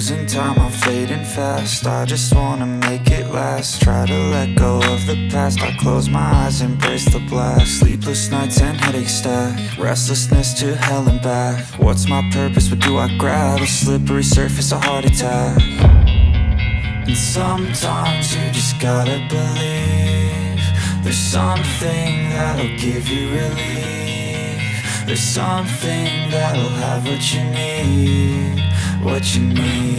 losing time, I'm fading fast. I just wanna make it last. Try to let go of the past. I close my eyes, embrace the blast. Sleepless nights and headaches stack. Restlessness to hell and back. What's my purpose, what do I grab? A slippery surface, a heart attack. And sometimes you just gotta believe there's something that'll give you relief. There's something that'll have what you need, what you need.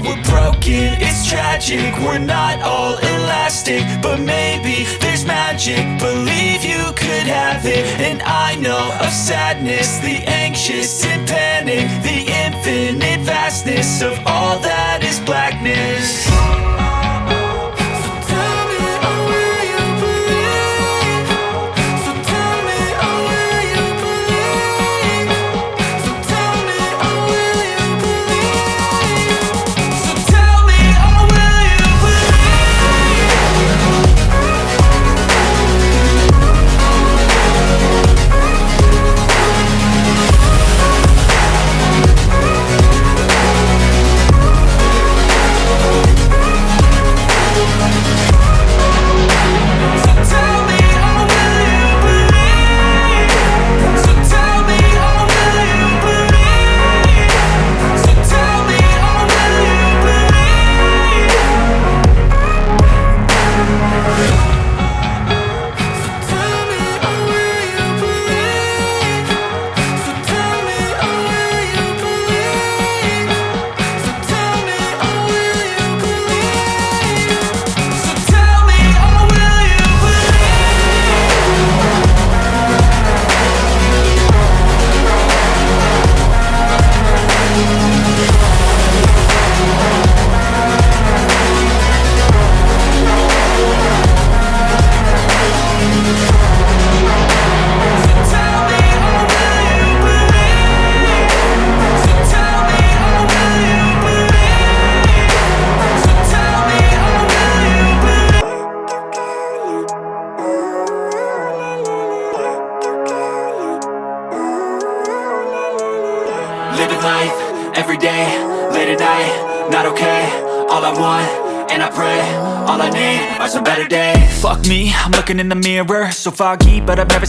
We're broken, it's tragic, we're not all elastic, but maybe there's magic. Believe you could have it. And I know of sadness, the anxious and panic, the infinite vastness of all that is blackness. Living life, everyday, late at night, not okay. All I want, and I pray, all I need are some better days. Fuck me, I'm looking in the mirror, so foggy, but I've never seen